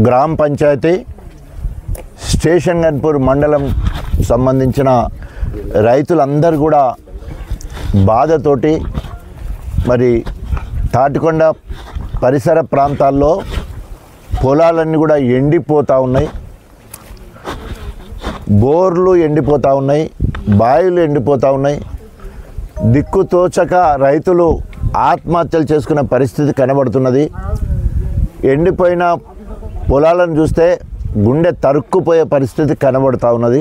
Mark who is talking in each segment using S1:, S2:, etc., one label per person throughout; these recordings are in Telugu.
S1: గ్రామ పంచాయతీ స్టేషన్ గన్పూర్ మండలం సంబంధించిన రైతులందరూ కూడా బాధతోటి మరి తాటికొండ పరిసర ప్రాంతాల్లో పొలాలన్నీ కూడా ఎండిపోతూ ఉన్నాయి, బోర్లు ఎండిపోతూ ఉన్నాయి, బావిలు ఎండిపోతూ ఉన్నాయి. దిక్కుతోచక రైతులు ఆత్మహత్యలు చేసుకునే పరిస్థితి కనబడుతున్నది. ఎండిపోయిన పొలాలను చూస్తే గుండె తరుక్కుపోయే పరిస్థితి కనబడుతూ ఉన్నది.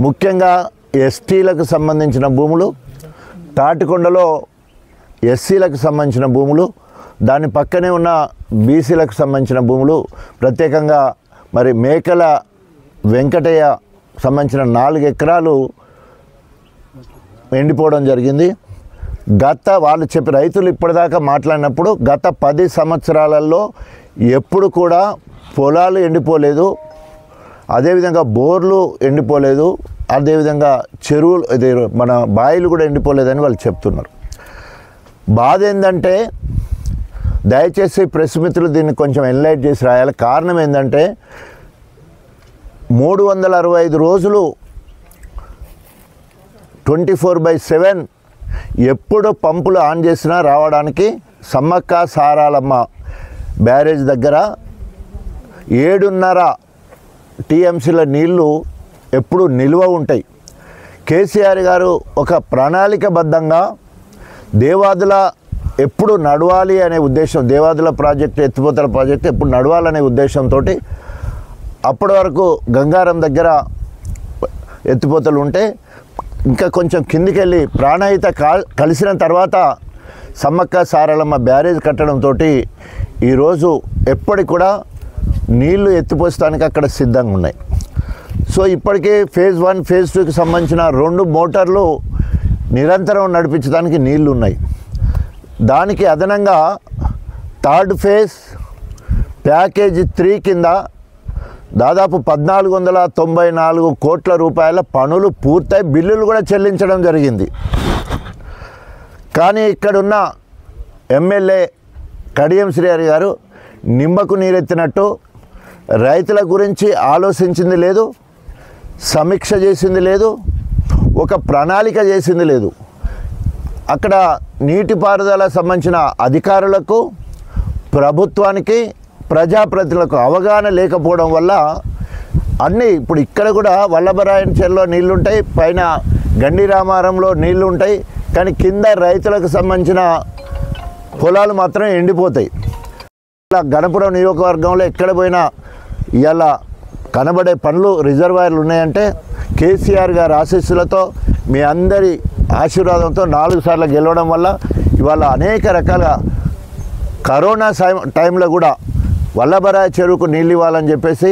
S1: ముఖ్యంగా ఎస్టీలకు సంబంధించిన భూములు, తాటికొండలో ఎస్సీలకు సంబంధించిన భూములు, దాని పక్కనే ఉన్న బీసీలకు సంబంధించిన భూములు, ప్రత్యేకంగా మరి మేకల వెంకటయ్య సంబంధించిన 4 ఎకరాలు ఎండిపోవడం జరిగింది. వాళ్ళు చెప్పి రైతులు ఇప్పటిదాకా మాట్లాడినప్పుడు గత 10 సంవత్సరాలలో ఎప్పుడు కూడా పొలాలు ఎండిపోలేదు, అదేవిధంగా బోర్లు ఎండిపోలేదు, అదేవిధంగా చెరువులు మన బావిలు కూడా ఎండిపోలేదని వాళ్ళు చెప్తున్నారు. బాధ ఏంటంటే దయచేసి ప్రెస్ మిత్రులు దీన్ని కొంచెం ఎన్లైట్ చేసి రాయాలి. కారణం ఏంటంటే 365 రోజులు 24/7 ఎప్పుడు పంపులు ఆన్ చేసినా రావడానికి సమ్మక్క సారాలమ్మ బ్యారేజ్ దగ్గర 7.5 టీఎంసీల నీళ్లు ఎప్పుడు నిల్వ ఉంటాయి. కేసీఆర్ గారు ఒక ప్రణాళికబద్ధంగా దేవాదుల ఎప్పుడు నడవాలి అనే ఉద్దేశం, దేవాదుల ప్రాజెక్టు ఎత్తిపోతల ప్రాజెక్టు ఎప్పుడు నడవాలనే ఉద్దేశంతో అప్పటి వరకు గంగారం దగ్గర ఎత్తిపోతలు ఉంటే ఇంకా కొంచెం కిందికి వెళ్ళి ప్రాణహిత కలిసిన తర్వాత సమ్మక్క సారలమ్మ బ్యారేజ్ కట్టడంతో ఈరోజు ఎప్పటికి కూడా నీళ్లు ఎత్తిపోస్తానికి అక్కడ సిద్ధంగా ఉన్నాయి. సో ఇప్పటికే ఫేజ్ 1 ఫేజ్ 2కి సంబంధించిన 2 మోటార్లు నిరంతరం నడిపించడానికి నీళ్లు ఉన్నాయి. దానికి అదనంగా థర్డ్ ఫేజ్ ప్యాకేజీ 3 కింద దాదాపు 1494 కోట్ల రూపాయల పనులు పూర్తయి బిల్లులు కూడా చెల్లించడం జరిగింది. కానీ ఇక్కడున్న ఎమ్మెల్యే కడియం శ్రీహరి గారు నిమ్మకు నీరెత్తినట్టు రైతుల గురించి ఆలోచించింది లేదు, సమీక్ష చేసింది లేదు, ఒక ప్రణాళిక చేసింది లేదు. అక్కడ నీటిపారుదల సంబంధించిన అధికారులకు, ప్రభుత్వానికి, ప్రజాప్రతినిధులకు అవగాహన లేకపోవడం వల్ల అన్నీ ఇప్పుడు ఇక్కడ కూడా వల్లభరాయన్ చెరువులో నీళ్లు ఉంటాయి, పైన గండి రామారంలో నీళ్లు ఉంటాయి, కానీ కింద రైతులకు సంబంధించిన పొలాలు మాత్రం ఎండిపోతాయి. ఇలా గణపురం నియోజకవర్గంలో ఎక్కడ పోయినా ఇవాళ కనబడే పనులు రిజర్వాయర్లు ఉన్నాయంటే కేసీఆర్ గారి ఆశీస్సులతో మీ అందరి ఆశీర్వాదంతో 4 సార్లు గెలవడం వల్ల ఇవాళ అనేక రకాల కరోనా టైంలో కూడా వల్లభరాయ చెరువుకు నీళ్ళు ఇవ్వాలని చెప్పేసి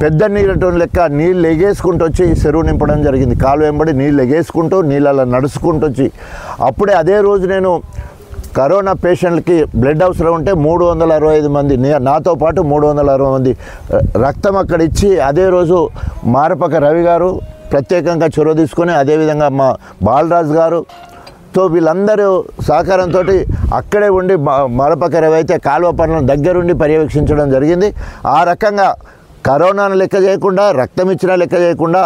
S1: పెద్ద నీళ్ళటం లెక్క నీళ్ళు ఎగేసుకుంటూ వచ్చి చెరువు నింపడం జరిగింది. కాలు వెంబడి నీళ్ళు ఎగేసుకుంటూ నీళ్ళలో నడుచుకుంటూ వచ్చి అప్పుడే అదే రోజు నేను కరోనా పేషెంట్లకి బ్లడ్ అవసరం ఉంటే 365 మంది, నాతో పాటు 360 మంది రక్తం అక్కడ ఇచ్చి అదే రోజు మారపక రవి గారు ప్రత్యేకంగా చొరవ తీసుకొని, అదేవిధంగా మా బాలరాజు గారుతో వీళ్ళందరూ సహకారంతో అక్కడే ఉండి మారపక రవి అయితే కాలువ పనులను దగ్గరుండి పర్యవేక్షించడం జరిగింది. ఆ రకంగా కరోనాను లెక్క చేయకుండా, రక్తం ఇచ్చినా లెక్క చేయకుండా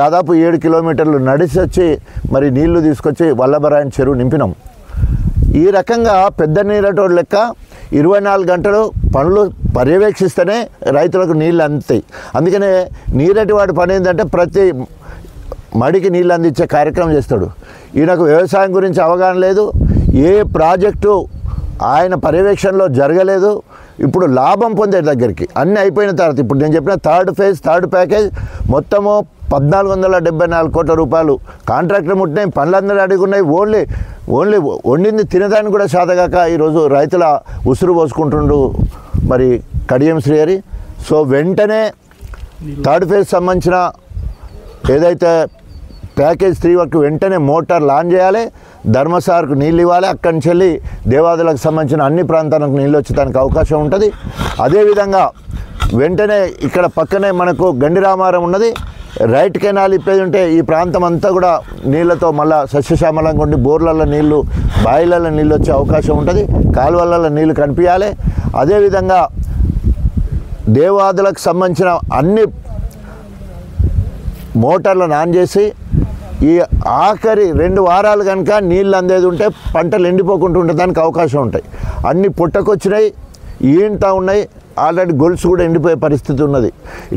S1: దాదాపు 7 కిలోమీటర్లు నడిచి వచ్చి మరి నీళ్లు తీసుకొచ్చి వల్లభరాయన్ చెరువు నింపినాం. ఈ రకంగా పెద్ద నీళ్ళటోడు లెక్క 24 గంటలు పనులు పర్యవేక్షిస్తేనే రైతులకు నీళ్ళు అందుతాయి. అందుకనే నీరటి వాడి పని ఏంటంటే ప్రతి మడికి నీళ్ళు అందించే కార్యక్రమం చేస్తాడు. ఈయనకు వ్యవసాయం గురించి అవగాహన లేదు, ఏ ప్రాజెక్టు ఆయన పర్యవేక్షణలో జరగలేదు. ఇప్పుడు లాభం పొందే దగ్గరికి అన్నీ అయిపోయిన తర్వాత ఇప్పుడు నేను చెప్పిన థర్డ్ ఫేజ్ థర్డ్ ప్యాకేజ్ మొత్తము 1474 కోట్ల రూపాయలు కాంట్రాక్టర్ ముట్టినాయి, పనులందరూ అడుగున్నాయి. ఓన్లీ వండింది తినదానికి కూడా శాతగాక ఈరోజు రైతుల ఉసురు పోసుకుంటుండు మరి కడియం శ్రీహరి. సో వెంటనే థర్డ్ ఫేజ్ సంబంధించిన ఏదైతే ప్యాకేజ్ 3 వరకు వెంటనే మోటార్ లాంచ్ చేయాలి, ధర్మసార్కు నీళ్ళు ఇవ్వాలి, అక్కడి నుంచి వెళ్ళి దేవాదులకు సంబంధించిన అన్ని ప్రాంతాలకు నీళ్ళు వచ్చేదానికి అవకాశం ఉంటుంది. అదేవిధంగా వెంటనే ఇక్కడ పక్కనే మనకు గండి రామారం ఉన్నది, రైట్ కెనాల్ ఇప్పేది ఉంటే ఈ ప్రాంతం అంతా కూడా నీళ్ళతో మళ్ళీ సస్యశ్యామలంగా ఉండి బోర్లలో నీళ్ళు, బాయిలలో నీళ్ళు వచ్చే అవకాశం ఉంటుంది, కాలువలలో నీళ్ళు కనిపించాలి. అదేవిధంగా దేవాదులకు సంబంధించిన అన్ని మోటార్లను ఆన్ చేసి ఈ ఆఖరి 2 వారాలు కనుక నీళ్ళు అందేది ఉంటే పంటలు ఎండిపోకుండా ఉండడానికి అవకాశం ఉంటాయి. అన్ని పుట్టకొచ్చినాయి, ఈంటా ఉన్నాయి, ఆల్రెడీ గొలుసు కూడా ఎండిపోయే పరిస్థితి ఉన్నది.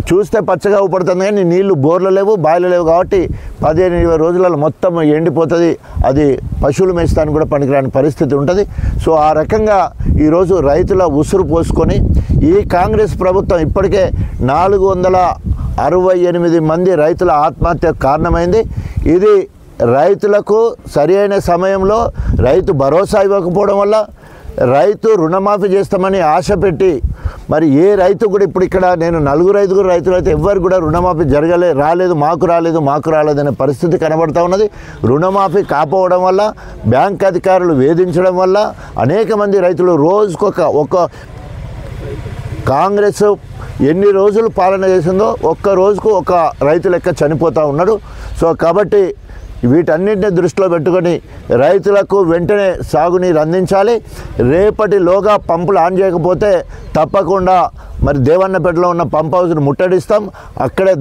S1: చూస్తే పచ్చగా ఊపడుతుంది కానీ నీళ్లు బోర్లు లేవు, బాయిలు లేవు కాబట్టి 15-20 రోజులలో మొత్తం ఎండిపోతుంది. అది పశువులు మేస్తానికి కూడా పనికిరాని పరిస్థితి ఉంటుంది. సో ఆ రకంగా ఈరోజు రైతుల ఉసురు పోసుకొని ఈ కాంగ్రెస్ ప్రభుత్వం ఇప్పటికే 468 మంది రైతుల ఆత్మహత్యకు కారణమైంది. ఇది రైతులకు సరైన సమయంలో రైతు భరోసా ఇవ్వకపోవడం వల్ల, రైతు రుణమాఫీ చేస్తామని ఆశ పెట్టి మరి ఏ రైతు కూడా ఇప్పుడు ఇక్కడ నేను 4-5 రైతులు అయితే ఎవ్వరు కూడా రుణమాఫీ రాలేదు మాకు రాలేదనే పరిస్థితి కనబడుతూ ఉన్నది. రుణమాఫీ కాకపోవడం వల్ల, బ్యాంక్ అధికారులు వేధించడం వల్ల అనేక మంది రైతులు రోజుకొక కాంగ్రెస్ ఎన్ని రోజులు పాలన చేసిందో ఒక్క రోజుకు ఒక రైతు లెక్క చనిపోతూ ఉన్నాడు. సో కాబట్టి వీటన్నింటినీ దృష్టిలో పెట్టుకొని రైతులకు వెంటనే సాగునీరు అందించాలి. రేపటిలోగా పంపులు ఆన్ చేయకపోతే తప్పకుండా మరి దేవన్నపేటలో ఉన్న పంప్ హౌస్ను ముట్టడిస్తాం, అక్కడే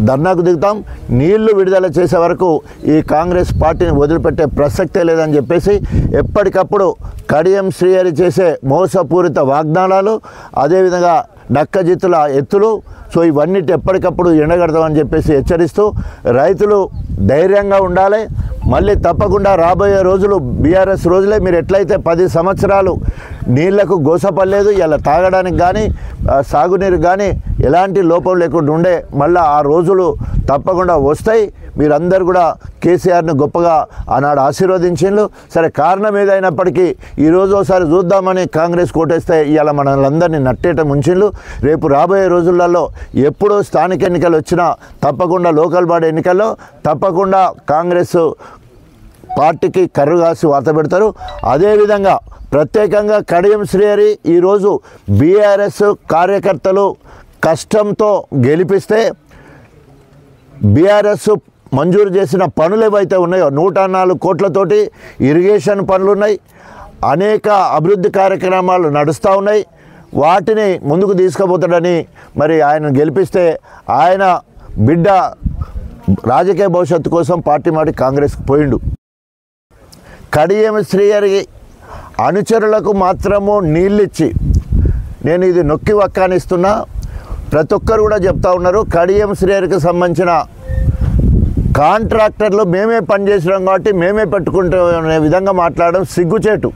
S1: ధర్నాకు దిగుతాం. నీళ్లు విడుదల చేసే వరకు ఈ కాంగ్రెస్ పార్టీని వదిలిపెట్టే ప్రసక్తే లేదని చెప్పేసి ఎప్పటికప్పుడు కడియం శ్రీహరి చేసే మోసపూరిత వాగ్దానాలు, అదేవిధంగా నక్కజిత్తుల ఎత్తులు, సో ఇవన్నిటి ఎప్పటికప్పుడు ఎండగడతామని చెప్పేసి హెచ్చరిస్తూ రైతులు ధైర్యంగా ఉండాలి. మళ్ళీ తప్పకుండా రాబోయే రోజులు బీఆర్ఎస్ రోజులే. మీరు ఎట్లయితే 10 సంవత్సరాలు నీళ్లకు గోసపడలేదు, ఇలా తాగడానికి కానీ సాగునీరు కానీ ఎలాంటి లోపం లేకుండా ఉండే, మళ్ళీ ఆ రోజులు తప్పకుండా వస్తాయి. మీరందరూ కూడా కేసీఆర్ని గొప్పగా ఆనాడు ఆశీర్వదించిండ్రు. సరే, కారణం ఏదైనప్పటికీ ఈరోజు ఒకసారి చూద్దామని కాంగ్రెస్ కోటేస్తే ఇవాళ మనల్ని నట్టేట ముంచిండ్రు. రేపు రాబోయే రోజులలో ఎప్పుడో స్థానిక ఎన్నికలు వచ్చినా తప్పకుండా లోకల్ బాడీ ఎన్నికల్లో తప్పకుండా కాంగ్రెస్ పార్టీకి కర్రుగాసి వాత పెడతారు. అదేవిధంగా ప్రత్యేకంగా కడియం శ్రీహరి ఈరోజు బీఆర్ఎస్ కార్యకర్తలు కష్టంతో గెలిపిస్తే బీఆర్ఎస్ మంజూరు చేసిన పనులు ఏవైతే ఉన్నాయో 104 కోట్లతోటి ఇరిగేషన్ పనులు ఉన్నాయి, అనేక అభివృద్ధి కార్యక్రమాలు నడుస్తూ ఉన్నాయి. వాటిని ముందుకు తీసుకుపోతాడని మరి ఆయన గెలిపిస్తే ఆయన బిడ్డ రాజకీయ భవిష్యత్తు కోసం పార్టీ మాటి కాంగ్రెస్కి పోయిండు. కడియం శ్రీహరి అనుచరులకు మాత్రము నీళ్ళిచ్చి, నేను ఇది నొక్కి వక్కానిస్తున్నా, ప్రతి ఒక్కరు కూడా చెప్తా ఉన్నారు, కడియం శ్రీహరికి సంబంధించిన కాంట్రాక్టర్లు మేమే పనిచేసినాం కాబట్టి మేమే పెట్టుకుంటే విధంగా మాట్లాడడం సిగ్గుచేటు.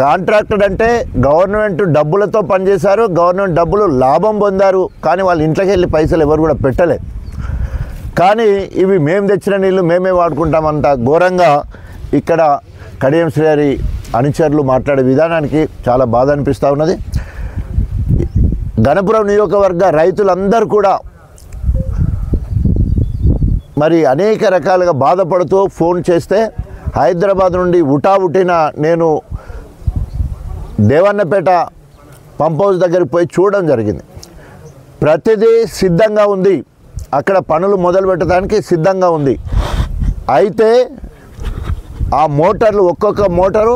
S1: కాంట్రాక్టర్ అంటే గవర్నమెంట్ డబ్బులతో పనిచేశారు, గవర్నమెంట్ డబ్బులు లాభం పొందారు, కానీ వాళ్ళ ఇంట్లోకి వెళ్ళి పైసలు ఎవరు కూడా పెట్టలే. కానీ ఇవి మేము తెచ్చిన నీళ్ళు మేమే వాడుకుంటామంట ఘోరంగా ఇక్కడ కడియం శ్రీహరి అనుచరులు మాట్లాడే విధానానికి చాలా బాధ అనిపిస్తూ ఉన్నది. గణపురం నియోజకవర్గ రైతులందరూ కూడా మరి అనేక రకాలుగా బాధపడుతూ ఫోన్ చేస్తే హైదరాబాద్ నుండి ఉటావుటిన నేను దేవన్నపేట పంప్ హౌస్ దగ్గరికి పోయి చూడడం జరిగింది. ప్రతిదీ సిద్ధంగా ఉంది, అక్కడ పనులు మొదలు పెట్టడానికి సిద్ధంగా ఉంది. అయితే ఆ మోటార్లు ఒక్కొక్క మోటారు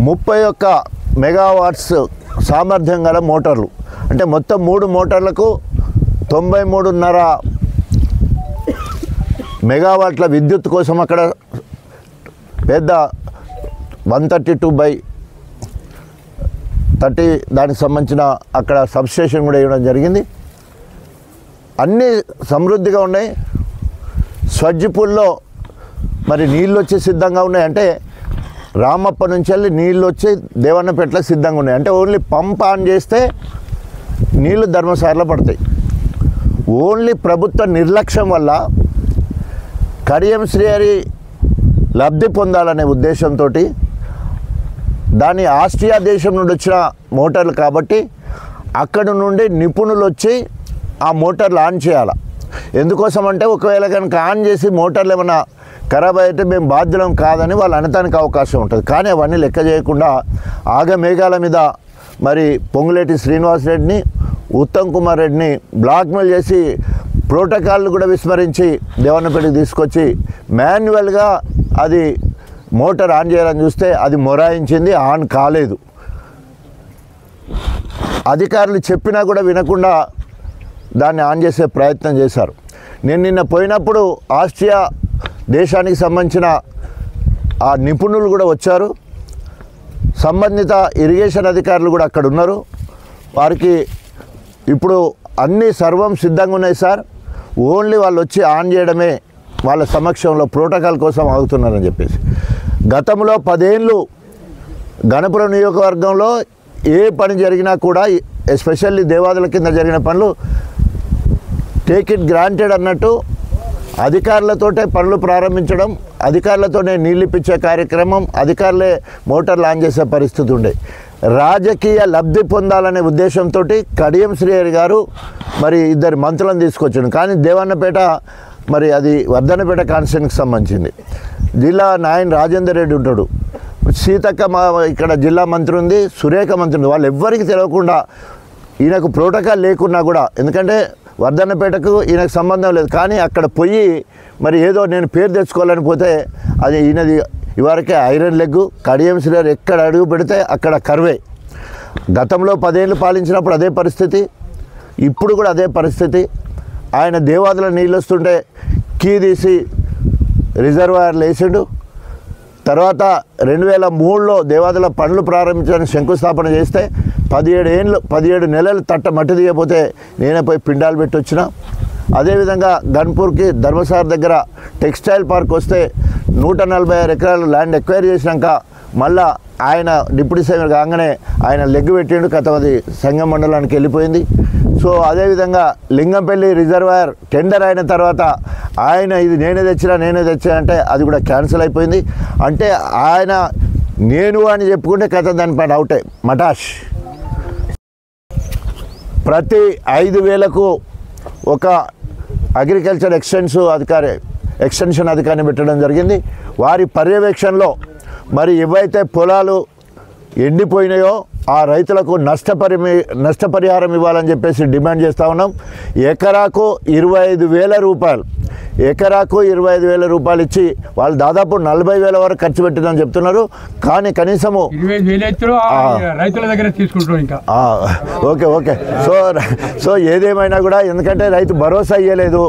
S1: 31 మెగావాట్స్ సామర్థ్యం గల మోటార్లు, అంటే మొత్తం 3 మోటార్లకు 93.5 మెగావాట్ల విద్యుత్ కోసం అక్కడ పెద్ద 132/30 దానికి సంబంధించిన అక్కడ సబ్స్టేషన్ కూడా వేయడం జరిగింది. అన్నీ సమృద్ధిగా ఉన్నాయి. స్వజ్జిపూల్లో మరి నీళ్ళు వచ్చి సిద్ధంగా ఉన్నాయి, అంటే రామప్ప నుంచి వెళ్ళి నీళ్ళు వచ్చి దేవన్నపేటలో సిద్ధంగా ఉన్నాయి. అంటే ఓన్లీ పంప్ ఆన్ చేస్తే నీళ్లు ధర్మసార్లో పడతాయి. ఓన్లీ ప్రభుత్వ నిర్లక్ష్యం వల్ల కడియం శ్రీహరి లబ్ధి పొందాలనే ఉద్దేశంతో దాని ఆస్ట్రియా దేశం నుండి వచ్చిన మోటార్లు కాబట్టి అక్కడి నుండి నిపుణులు వచ్చి ఆ మోటార్లు ఆన్ చేయాలి. ఎందుకోసం అంటే ఒకవేళ కనుక ఆన్ చేసి మోటార్లు ఏమైనా ఖరాబ్ అయితే మేము బాధ్యులం కాదని వాళ్ళు అనటానికి అవకాశం ఉంటుంది. కానీ అవన్నీ లెక్క చేయకుండా ఆగమేఘాల మీద మరి పొంగులేటి శ్రీనివాసరెడ్డిని, ఉత్తమ్ కుమార్ రెడ్డిని బ్లాక్మెయిల్ చేసి ప్రోటోకాల్ను కూడా విస్మరించి దేవన్నపేటకి తీసుకొచ్చి మాన్యువల్గా అది మోటార్ ఆన్ చేయాలని చూస్తే అది మొరాయించింది, ఆన్ కాలేదు. అధికారులు చెప్పినా కూడా వినకుండా దాన్ని ఆన్ చేసే ప్రయత్నం చేశారు. నేను నిన్న పోయినప్పుడు ఆస్ట్రియా దేశానికి సంబంధించిన ఆ నిపుణులు కూడా వచ్చారు. సంబంధిత ఇరిగేషన్ అధికారులు కూడా అక్కడ ఉన్నారు. వారికి ఇప్పుడు అన్నీ సర్వం సిద్ధంగా ఉన్నాయి సార్, ఓన్లీ వాళ్ళు వచ్చి ఆన్ చేయడమే వాళ్ళ సమక్షంలో ప్రోటోకాల్ కోసం ఆగుతున్నారని చెప్పేసి. గతంలో 10 ఏళ్ళు గణపురం నియోజకవర్గంలో ఏ పని జరిగినా కూడా, ఎస్పెషల్లీ దేవాదుల కింద జరిగిన పనులు టేక్ ఇట్ గ్రాంటెడ్ అన్నట్టు అధికారులతోటే పనులు ప్రారంభించడం, అధికారులతోనే నీళ్ళు ఇప్పించే కార్యక్రమం, అధికారులే మోటార్లు ఆన్ చేసే పరిస్థితి ఉండే. రాజకీయ లబ్ధి పొందాలనే ఉద్దేశంతో కడియం శ్రీహరి గారు మరి 2 మంత్రులను తీసుకొచ్చాడు. కానీ దేవన్నపేట మరి అది వర్ధన్నపేట కాన్స్టిట్యూన్సీకి సంబంధించింది. జిల్లా నాయన్ రాజేందర్ రెడ్డి ఉంటాడు, సీతక్క మా ఇక్కడ జిల్లా మంత్రి ఉంది, సురేఖ మంత్రి ఉంది. వాళ్ళు ఎవ్వరికి తెలియకుండా ఈయనకు ప్రోటోకాల్ లేకున్నా కూడా, ఎందుకంటే వర్ధన్నపేటకు ఈయనకు సంబంధం లేదు, కానీ అక్కడ పోయి మరి ఏదో నేను పేరు తెచ్చుకోవాలని పోతే అది ఈయనది ఇవరకే ఐరన్ లెగ్. కడియం శ్రీహరి ఎక్కడ అడుగు పెడితే అక్కడ కరువే. గతంలో 10 ఏళ్ళు పాలించినప్పుడు అదే పరిస్థితి, ఇప్పుడు కూడా అదే పరిస్థితి. ఆయన దేవాదుల నీళ్ళు వస్తుంటే కీ తీసి రిజర్వాయర్లు వేసాడు. తర్వాత 2003లో దేవాదుల పనులు ప్రారంభించడానికి శంకుస్థాపన చేస్తే 17 నెలలు తట్ట మట్టి తీయకపోతే నేనే పోయి పిండాలు పెట్టి వచ్చిన. అదేవిధంగా గన్పూర్కి ధర్మసార్ దగ్గర టెక్స్టైల్ పార్క్ వస్తే 146 ఎకరాలు ల్యాండ్ ఎక్వైర్ చేసినాక మళ్ళా ఆయన డిప్యూటీ సీఎం కాగానే ఆయన లెగ్ పెట్టిండు, కథ అది సంగం మండలానికి వెళ్ళిపోయింది. సో అదేవిధంగా లింగంపల్లి రిజర్వాయర్ టెండర్ అయిన తర్వాత ఆయన ఇది నేనే తెచ్చా అంటే అది కూడా క్యాన్సిల్ అయిపోయింది. అంటే ఆయన నేను అని చెప్పుకుంటే కథ దానిపైన అవుటే మటాష్. ప్రతి 5,000కు ఒక అగ్రికల్చర్ ఎక్స్టెన్షన్ అధికారిని పెట్టడం జరిగింది. వారి పర్యవేక్షణలో మరి ఏవైతే పొలాలు ఎండిపోయినాయో ఆ రైతులకు నష్టపరిహారం ఇవ్వాలని చెప్పేసి డిమాండ్ చేస్తూ ఉన్నాం. ఎకరాకు 25,000 రూపాయలు, ఎకరాకు 25,000 రూపాయలు ఇచ్చి వాళ్ళు దాదాపు 40,000 వరకు ఖర్చు పెట్టిందని చెప్తున్నారు. కానీ కనీసము
S2: రైతుల దగ్గర తీసుకుంటారు ఇంకా.
S1: ఓకే. సో ఏదేమైనా కూడా, ఎందుకంటే రైతు భరోసా ఇవ్వలేదు,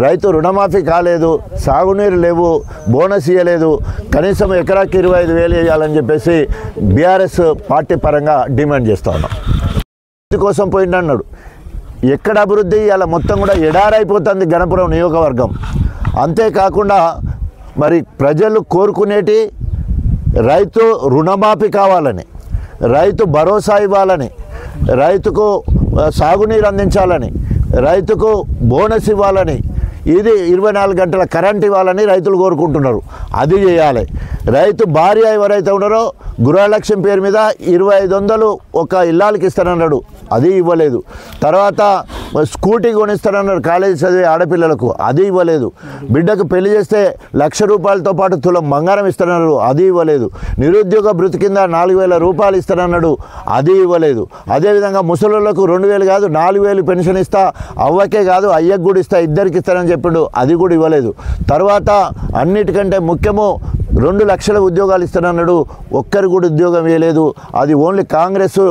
S1: రైతు రుణమాఫీ కాలేదు, సాగునీరు లేవు, బోనస్ ఇవ్వలేదు, కనీసం ఎకరాకి 25,000 వేయాలని చెప్పేసి బీఆర్ఎస్ పార్టీ పరంగా డిమాండ్ చేస్తూ ఉన్నాం. కోసం పోయిండు అన్నాడు. ఎక్కడ అభివృద్ధి? ఇలా మొత్తం కూడా ఎడారైపోతుంది గణపురం నియోజకవర్గం. అంతేకాకుండా మరి ప్రజలు కోరుకునేటి రైతు రుణమాఫీ కావాలని, రైతు భరోసా ఇవ్వాలని, రైతుకు సాగునీరు అందించాలని, రైతుకు బోనస్ ఇవ్వాలని, ఇది 24 గంటల కరెంట్ ఇవ్వాలని రైతులు కోరుకుంటున్నారు. అది చేయాలి. రైతు భార్య ఎవరైతే ఉన్నారో గృహలక్ష్యం పేరు మీద 2,500 ఒక ఇల్లాలకి ఇస్తానన్నాడు, అది ఇవ్వలేదు. తర్వాత స్కూటీ కొనిస్తానన్నారు కాలేజీ చదివే ఆడపిల్లలకు, అది ఇవ్వలేదు. బిడ్డకు పెళ్లి చేస్తే 1,00,000 రూపాయలతో పాటు తులం బంగారం ఇస్తానన్నారు, అది ఇవ్వలేదు. నిరుద్యోగ భృతి కింద 4,000 రూపాయలు ఇస్తానన్నాడు, అది ఇవ్వలేదు. అదేవిధంగా ముసలులకు 2,000 కాదు 4,000 పెన్షన్ ఇస్తా, అవ్వకే కాదు అయ్యకు కూడా ఇస్తా, ఇద్దరికి ఇస్తానని చెప్పిండు, అది కూడా ఇవ్వలేదు. తర్వాత అన్నిటికంటే ముఖ్యము 2 లక్షల ఉద్యోగాలు ఇస్తానన్నాడు, ఒక్కరు కూడా ఉద్యోగం ఇవ్వలేదు. అది ఓన్లీ కాంగ్రెస్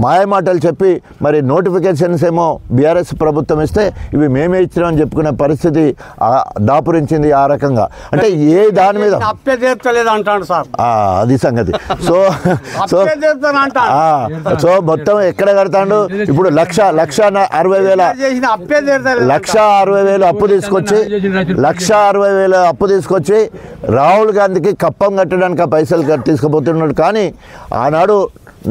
S1: మాయమాటలు చెప్పి మరి నోటిఫికేషన్స్ ఏమో బీఆర్ఎస్ ప్రభుత్వం ఇస్తే ఇవి మేమే ఇచ్చినామని చెప్పుకునే పరిస్థితి దాపురించింది. ఆ రకంగా అంటే ఏ దాని మీద అది సంగతి. సో మొత్తం ఎక్కడ కడతాడు ఇప్పుడు? 1,60,000 అప్పు తీసుకొచ్చి 1,60,000 అప్పు తీసుకొచ్చి రాహుల్ గాంధీకి కప్పం కట్టడానికి ఆ పైసలు తీసుకుపోతున్నాడు. కానీ ఆనాడు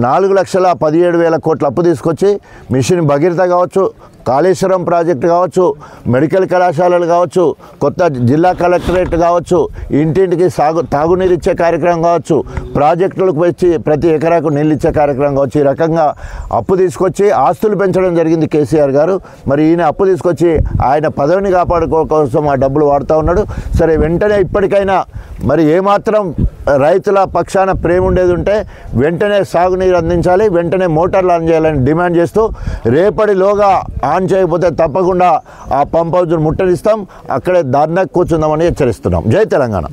S1: 4,17,000 కోట్ల అప్పు తీసుకొచ్చి మిషన్ భగీరథ కావచ్చు, కాళేశ్వరం ప్రాజెక్టు కావచ్చు, మెడికల్ కళాశాలలు కావచ్చు, కొత్త జిల్లా కలెక్టరేట్ కావచ్చు, ఇంటింటికి తాగునీరు ఇచ్చే కార్యక్రమం కావచ్చు, ప్రాజెక్టులకు వచ్చి ప్రతి ఎకరాకు నీళ్ళు ఇచ్చే కార్యక్రమం కావచ్చు, ఈ రకంగా అప్పు తీసుకొచ్చి ఆస్తులు పెంచడం జరిగింది కేసీఆర్ గారు. మరి ఈయన అప్పు తీసుకొచ్చి ఆయన పదవిని కాపాడుకో కోసం ఆ డబ్బులు వాడుతూ ఉన్నాడు. సరే, వెంటనే ఇప్పటికైనా మరి ఏమాత్రం రైతుల పక్షాన ప్రేమ ఉండేది ఉంటే వెంటనే సాగునీరు అందించాలి, వెంటనే మోటార్లు ఆన్ చేయాలని డిమాండ్ చేస్తూ రేపటిలోగా ఆన్ చేయకపోతే తప్పకుండా ఆ పంప్ హౌస్ను ముట్టడిస్తాం, అక్కడే ధర్నాకు కూర్చుందామని హెచ్చరిస్తున్నాం. జై తెలంగాణ.